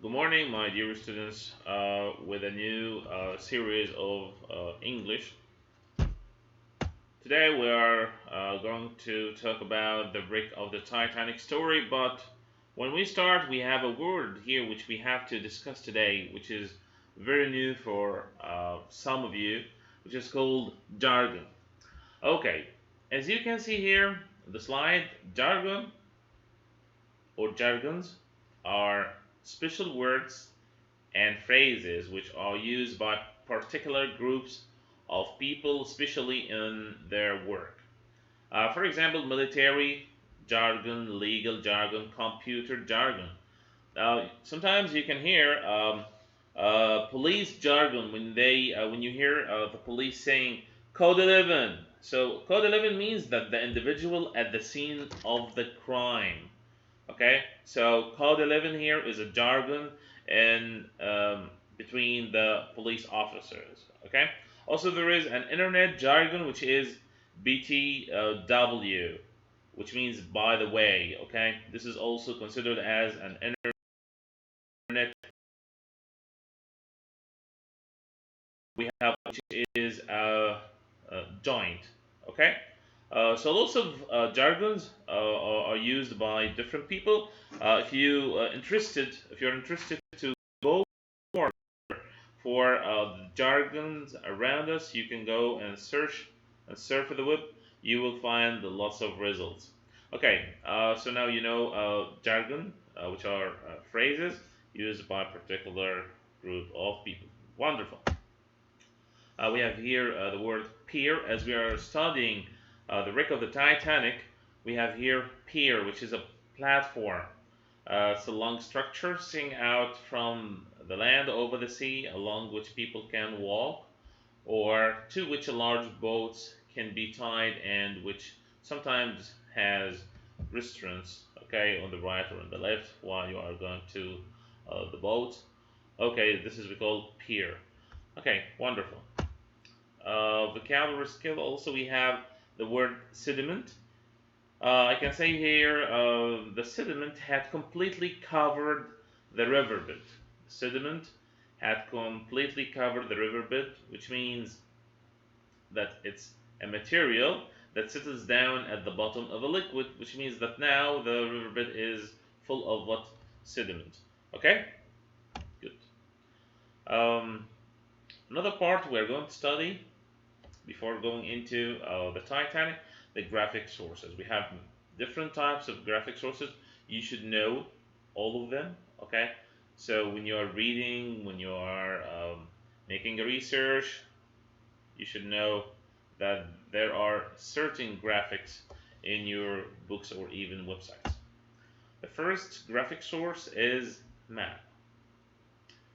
Good morning, my dear students, with a new series of English. Today we are going to talk about the wreck of the Titanic story, but when we start, we have a word here which we have to discuss today, which is very new for some of you, which is called jargon. Okay, as you can see here, the slide, jargon or jargons are special words and phrases which are used by particular groups of people, especially in their work. For example, military jargon, legal jargon, computer jargon. Sometimes you can hear police jargon when you hear the police saying code 11. So code 11 means that the individual at the scene of the crime. Okay, so code 11 here is a jargon in between the police officers. Okay, also there is an internet jargon which is BTW, which means by the way. Okay, this is also considered as an internet we have, which is a joint. Okay, so lots of jargons are used by different people. If you're interested to go more for the jargons around us, you can go and search and surf the web. You will find lots of results. Okay, so now you know jargon, which are phrases used by a particular group of people. Wonderful. We have here the word pier. As we are studying the wreck of the Titanic, we have here pier, which is a platform. It's a long structure sticking out from the land over the sea, along which people can walk, or to which large boats can be tied, and which sometimes has restaurants, okay, on the right or on the left while you are going to the boat. Okay, this is we call pier. Okay, wonderful. Vocabulary skill. Also, we have the word sediment. I can say here the sediment had completely covered the riverbed. Sediment had completely covered the riverbed, which means that it's a material that settles down at the bottom of a liquid, which means that now the riverbed is full of what? Sediment. Okay? Good. Um, Another part we're going to study before going into the Titanic, the graphic sources. We have different types of graphic sources. You should know all of them. Okay, so when you are reading, when you are making a research, you should know that there are certain graphics in your books or even websites. The first graphic source is map.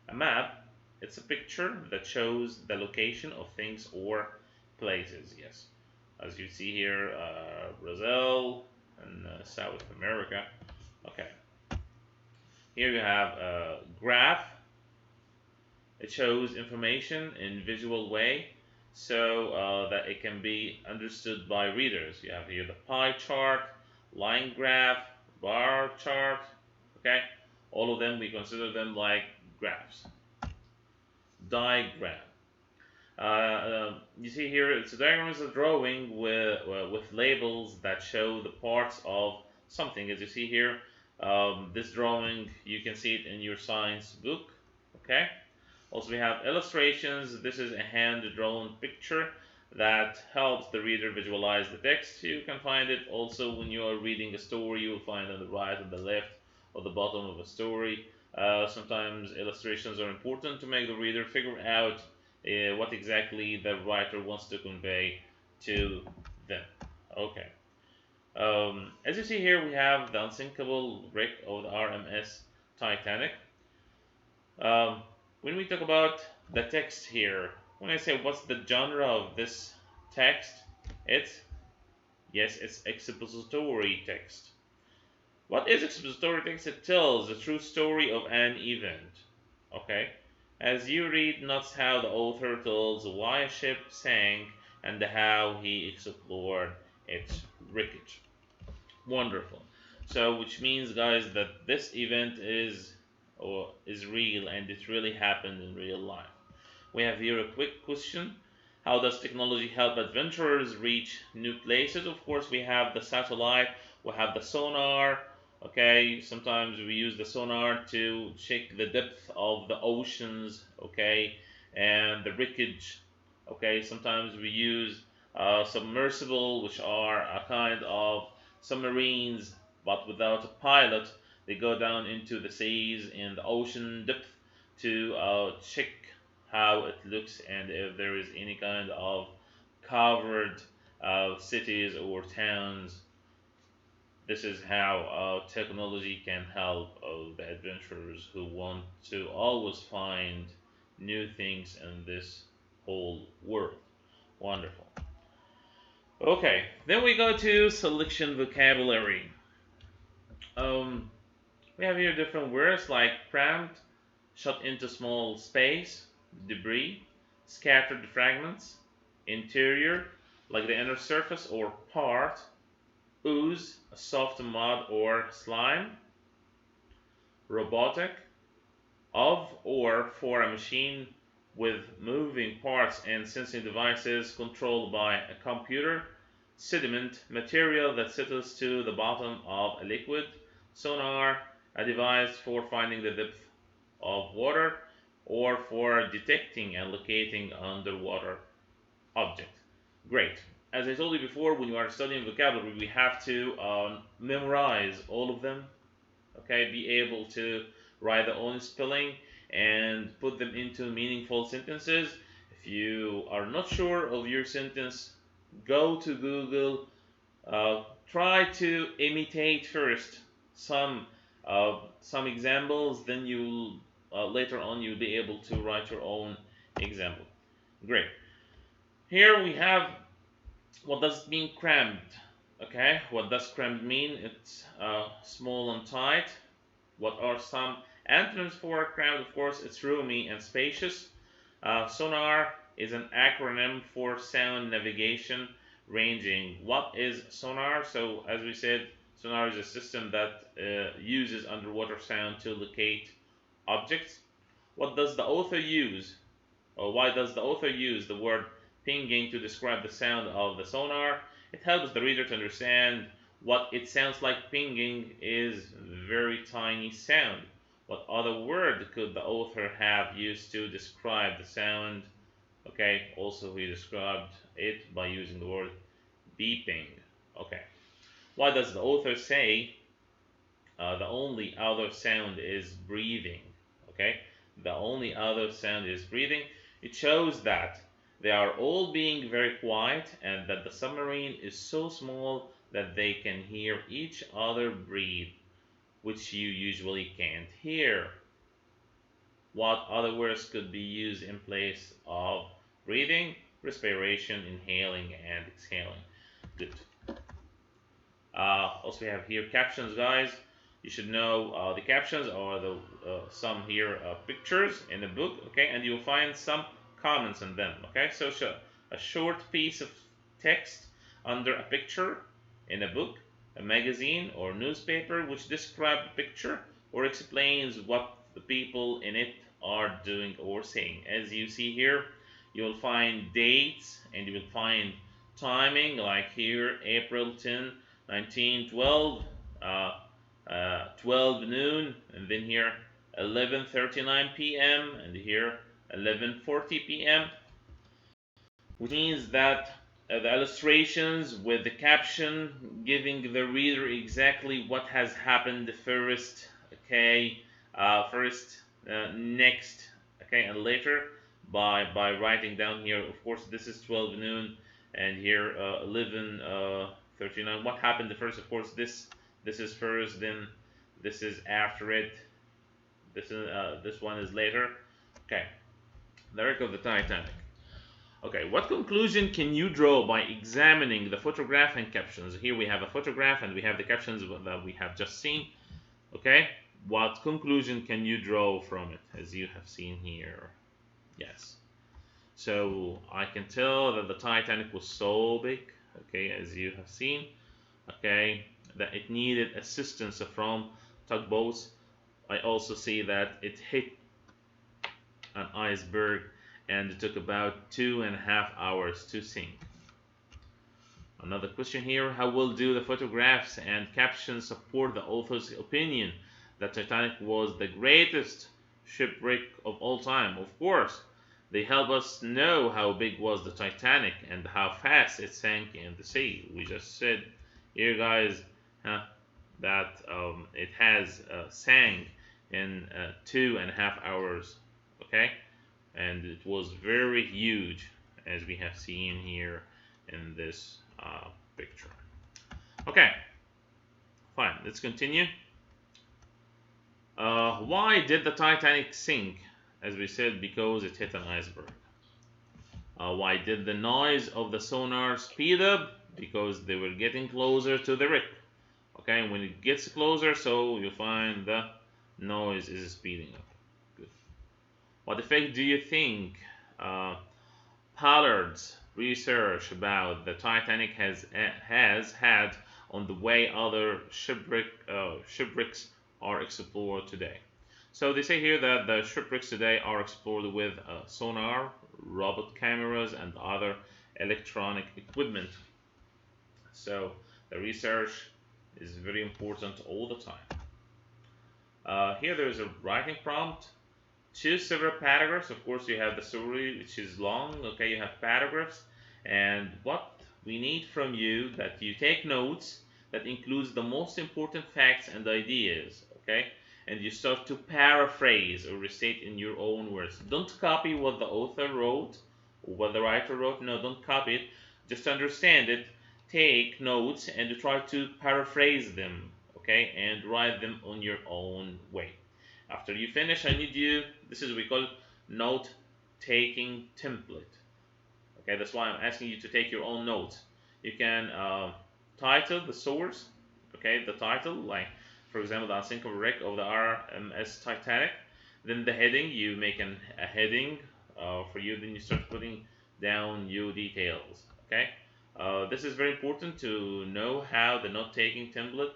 A map, it's a picture that shows the location of things or places. Yes, as you see here, Brazil and South America. Okay, here you have a graph. It shows information in visual way so that it can be understood by readers. You have here the pie chart, line graph, bar chart. Okay, all of them we consider them like graphs. Diagram. You see here, it's a diagram is a drawing with labels that show the parts of something. As you see here, this drawing you can see it in your science book. Okay. Also, we have illustrations. This is a hand-drawn picture that helps the reader visualize the text. You can find it also when you are reading a story. You will find on the right, on the left, or the bottom of a story. Sometimes illustrations are important to make the reader figure out what exactly the writer wants to convey to them. Okay. As you see here, we have the Unsinkable wreck of the R.M.S. Titanic. Um, when we talk about the text here, when I say what's the genre of this text, it's yes, it's expository text. What is expository text? It tells the true story of an event. Okay? As you read, notes how the author tells why a ship sank and how he explored its wreckage. Wonderful. So, which means, guys, that this event is is real and it really happened in real life. We have here a quick question. How does technology help adventurers reach new places? Of course, we have the satellite, we have the sonar. Okay, sometimes we use the sonar to check the depth of the oceans, okay, and the wreckage. Okay, sometimes we use submersible, which are a kind of submarines, but without a pilot. They go down into the seas in the ocean depth to check how it looks and if there is any kind of covered cities or towns. This is how technology can help the adventurers who want to always find new things in this whole world. Wonderful. Okay, then we go to selection vocabulary. Um, we have here different words like cramped, shut into small space, debris, scattered fragments, interior, like the inner surface or part, ooze, a soft mud or slime, robotic, of or for a machine with moving parts and sensing devices controlled by a computer, sediment, material that settles to the bottom of a liquid, sonar, a device for finding the depth of water or for detecting and locating underwater object. Great. As I told you before, when you are studying vocabulary, we have to memorize all of them. Okay, be able to write their own spelling and put them into meaningful sentences. If you are not sure of your sentence, go to Google. Try to imitate first some examples, then you later on you'll be able to write your own example. Great. Here we have what does it mean cramped. Okay, what does cramped mean? It's small and tight. What are some antonyms for cramped? Of course, it's roomy and spacious. Sonar is an acronym for sound navigation ranging. What is sonar? So, as we said, sonar is a system that uses underwater sound to locate objects. What does the author use? Or why does the author use the word pinging to describe the sound of the sonar? It helps the reader to understand what it sounds like. Pinging is very tiny sound. What other word could the author have used to describe the sound? Okay, also he described it by using the word beeping. Okay, why does the author say the only other sound is breathing? Okay, the only other sound is breathing. It shows that they are all being very quiet and that the submarine is so small that they can hear each other breathe, which you usually can't hear. What other words could be used in place of breathing? Respiration, inhaling, and exhaling. Good. Also, we have here captions, guys. You should know the captions are the some here pictures in the book, okay, and you'll find some comments on them, okay. So a short piece of text under a picture in a book, a magazine, or newspaper which describe the picture or explains what the people in it are doing or saying. As you see here, you will find dates and you will find timing, like here April 10, 1912, 12 noon, and then here 11:39 p.m. and here 11:40 p.m., which means that the illustrations with the caption giving the reader exactly what has happened first, okay, first, next, okay, and later by writing down here. Of course, this is 12 noon, and here 11:39. What happened first? Of course, this is first, then this is after it. This one is later. Okay, the wreck of the Titanic. Okay, what conclusion can you draw by examining the photograph and captions? Here we have a photograph and we have the captions that we have just seen. Okay, what conclusion can you draw from it, as you have seen here? Yes. So I can tell that the Titanic was so big, okay, as you have seen, okay, that it needed assistance from tugboats I also see that it hit an iceberg and it took about 2.5 hours to sink. Another question here: how well do the photographs and captions support the author's opinion that Titanic was the greatest shipwreck of all time? Of course, they help us know how big was the Titanic and how fast it sank in the sea. We just said here, guys, huh, that it has sank in 2.5 hours. Okay, and it was very huge, as we have seen here in this picture. Okay, fine. Let's continue. Why did the Titanic sink? As we said, because it hit an iceberg. Why did the noise of the sonar speed up? Because they were getting closer to the wreck. Okay, when it gets closer, so you find the noise is speeding up. Good. What effect do you think Pollard's research about the Titanic has had on the way other shipwrecks are explored today? So they say here that the shipwrecks today are explored with sonar, robot cameras, and other electronic equipment. So the research is very important all the time. Here there is a writing prompt. Choose several paragraphs. Of course, you have the story, which is long. Okay, you have paragraphs, and what we need from you that you take notes that includes the most important facts and ideas. Okay, and you start to paraphrase or restate in your own words. Don't copy what the author wrote or what the writer wrote. No, don't copy it. Just understand it. Take notes and try to paraphrase them. Okay, and write them on your own way. After you finish, I need you, this is what we call note taking template. Okay, that's why I'm asking you to take your own notes. You can title the source, okay, the title, like for example, the Unsinkable wreck of the R.M.S. Titanic. Then the heading, you make a heading for you, then you start putting down your details. Okay, this is very important to know how the note taking template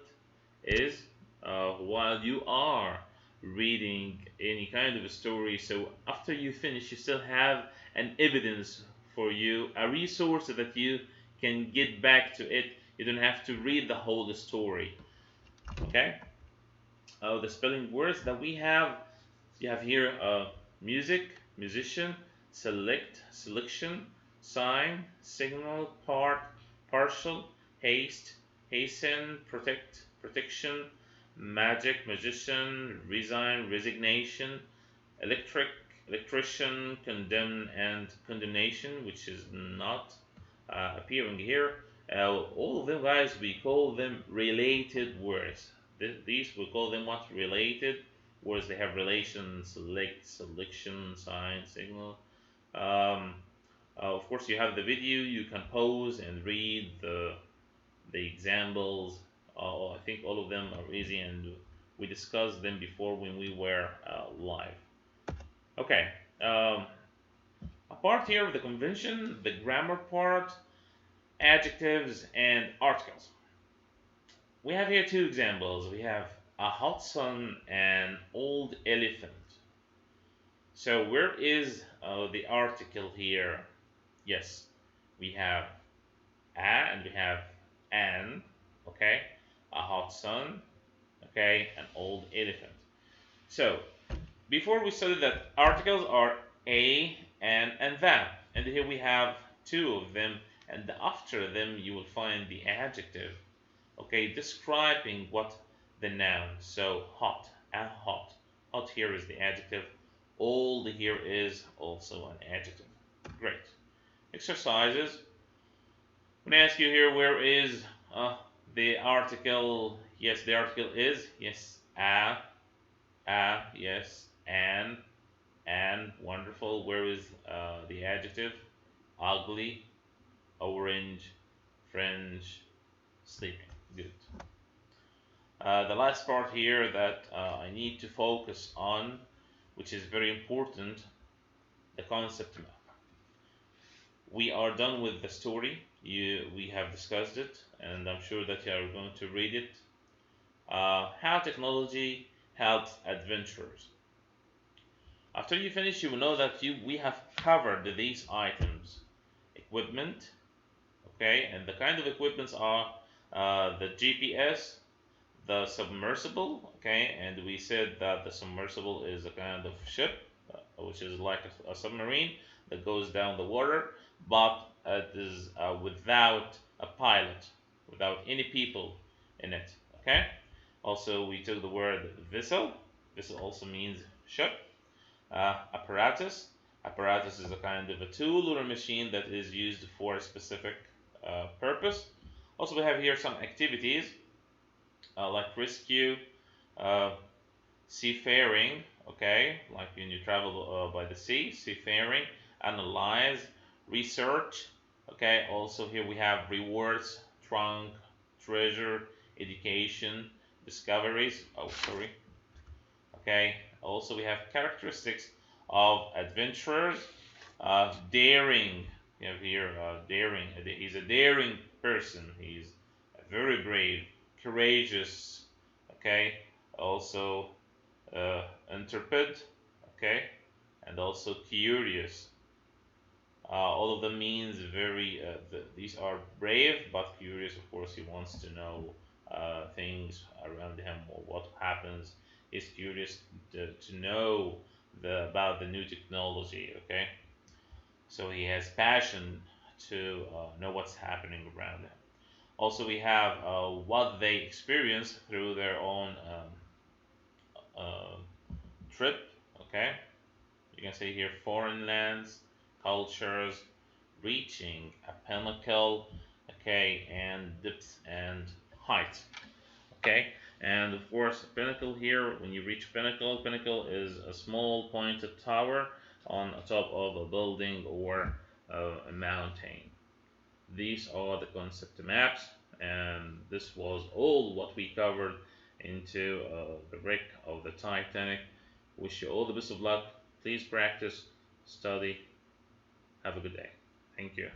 is while you are reading any kind of a story. So after you finish, you still have an evidence for you, a resource that you can get back to it. You don't have to read the whole story. Okay. The spelling words that we have, you have here music, musician, select, selection, sign, signal, part, partial, haste, hasten, protect, protection, magic, magician, resign, resignation, electric, electrician, condemn, and condemnation, which is not appearing here. All of them, guys, we call them related words. These we call them what? Related words. They have relation, select, selection, sign, signal. Um, of course, you have the video. You can pause and read the examples. I think all of them are easy, and we discussed them before when we were live. Okay. A part here of the convention, the grammar part, adjectives and articles. We have here two examples. We have a hot sun and old elephant. So where is the article here? Yes, we have a and we have an. Okay, a hot sun. Okay, an old elephant. So before we studied that articles are a and that, and here we have two of them, and after them you will find the adjective. Okay, describing what the noun. So hot, a hot. Hot here is the adjective. Old here is also an adjective. Great. Exercises. I'm going to ask you here, where is the article? Yes, the article is, yes, a, yes, an, wonderful. Where is the adjective? Ugly, orange, French, sleeping. Good. The last part here that I need to focus on, which is very important, the concept map. We are done with the story. We have discussed it, and I'm sure that you are going to read it. How technology helps adventurers. After you finish, you will know that we have covered these items. Equipment, okay, and the kind of equipments are the GPS, the submersible, okay, and we said that the submersible is a kind of ship, which is like a submarine that goes down the water, but it is without a pilot, without any people in it, okay. Also, we took the word vessel. Vessel also means ship. Apparatus. Apparatus is a kind of a tool or a machine that is used for a specific purpose. Also, we have here some activities like rescue, uh, seafaring, okay, like when you travel by the sea, seafaring, analyze, research, okay. Also, here we have rewards, trunk, treasure, education, discoveries. Oh, sorry. Okay. Also, we have characteristics of adventurers. Daring. You have here daring. He's a daring person. He's very brave, courageous. Okay. Also, intrepid. Okay. And also curious. All of them means very. These are brave but curious. Of course, he wants to know things around him or what happens. He's curious to know about the new technology. Okay, so he has passion to know what's happening around him. Also, we have what they experience through their own uh, trip. Okay, you can say here foreign lands, cultures, reaching a pinnacle, okay, and depth and height, okay. And of course, pinnacle here, when you reach pinnacle is a small pointed tower on top of a building or a mountain. These are the concept maps, and this was all what we covered into the wreck of the Titanic. Wish you all the best of luck. Please practice, study. Have a good day. Thank you.